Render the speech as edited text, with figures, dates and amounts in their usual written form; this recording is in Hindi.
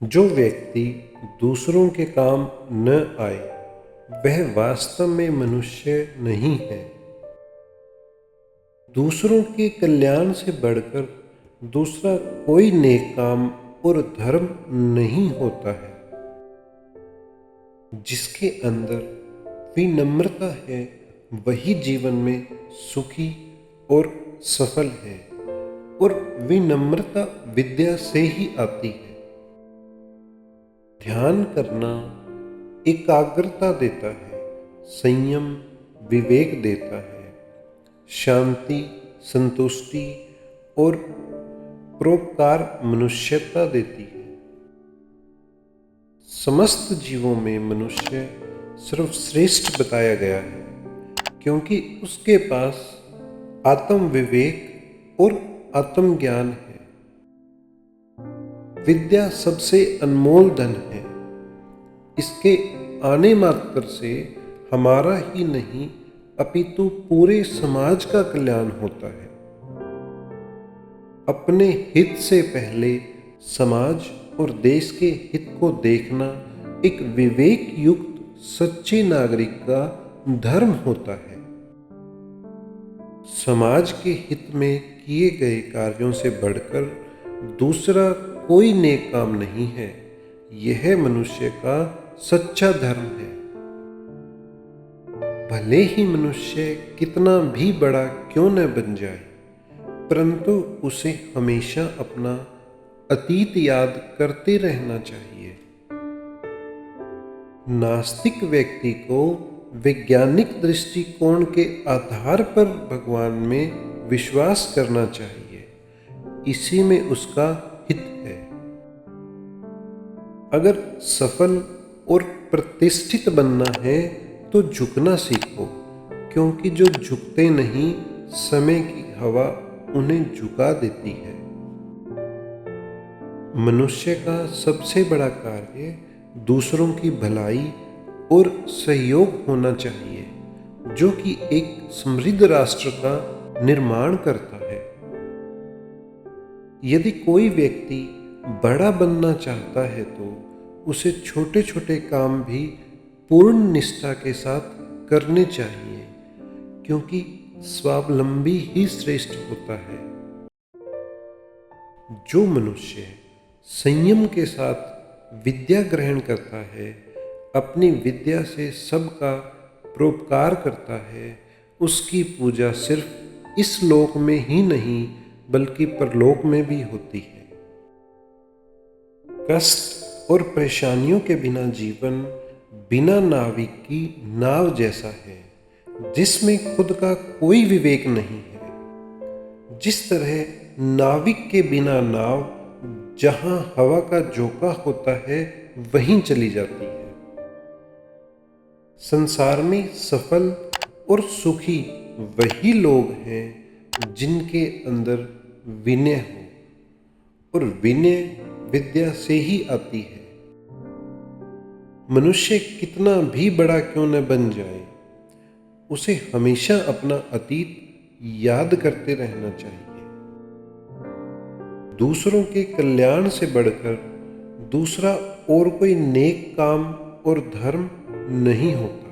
जो व्यक्ति दूसरों के काम न आए वह वास्तव में मनुष्य नहीं है। दूसरों के कल्याण से बढ़कर दूसरा कोई नेक काम और धर्म नहीं होता है। जिसके अंदर विनम्रता है वही जीवन में सुखी और सफल है, और विनम्रता विद्या से ही आती है। ध्यान करना एकाग्रता देता है, संयम विवेक देता है, शांति संतुष्टि और परोपकार मनुष्यता देती है। समस्त जीवों में मनुष्य सर्वश्रेष्ठ बताया गया है, क्योंकि उसके पास आत्म विवेक और आत्म ज्ञान है। विद्या सबसे अनमोल धन है। इसके आने मात्र से हमारा ही नहीं अपितु पूरे समाज का कल्याण होता है। अपने हित से पहले समाज और देश के हित को देखना एक विवेक युक्त सच्चे नागरिक का धर्म होता है। समाज के हित में किए गए कार्यों से बढ़कर दूसरा कोई नेक काम नहीं है। यह मनुष्य का सच्चा धर्म है। भले ही मनुष्य कितना भी बड़ा क्यों न बन जाए, परंतु उसे हमेशा अपना अतीत याद करते रहना चाहिए। नास्तिक व्यक्ति को वैज्ञानिक दृष्टिकोण के आधार पर भगवान में विश्वास करना चाहिए। इसी में उसका हित है। अगर सफल और प्रतिष्ठित बनना है तो झुकना सीखो, क्योंकि जो झुकते नहीं समय की हवा उन्हें झुका देती है। मनुष्य का सबसे बड़ा कार्य दूसरों की भलाई और सहयोग होना चाहिए, जो कि एक समृद्ध राष्ट्र का निर्माण करता है। यदि कोई व्यक्ति बड़ा बनना चाहता है तो उसे छोटे छोटे काम भी पूर्ण निष्ठा के साथ करने चाहिए, क्योंकि स्वावलंबी ही श्रेष्ठ होता है। जो मनुष्य संयम के साथ विद्या ग्रहण करता है, अपनी विद्या से सबका परोपकार करता है, उसकी पूजा सिर्फ इस लोक में ही नहीं बल्कि परलोक में भी होती है। कष्ट और परेशानियों के बिना जीवन बिना नाविक की नाव जैसा है, जिसमें खुद का कोई विवेक नहीं है। जिस तरह नाविक के बिना नाव जहां हवा का झोंका होता है वहीं चली जाती है। संसार में सफल और सुखी वही लोग हैं जिनके अंदर विनय हो, और विनय विद्या से ही आती है। मनुष्य कितना भी बड़ा क्यों न बन जाए, उसे हमेशा अपना अतीत याद करते रहना चाहिए। दूसरों के कल्याण से बढ़कर दूसरा और कोई नेक काम और धर्म नहीं होता।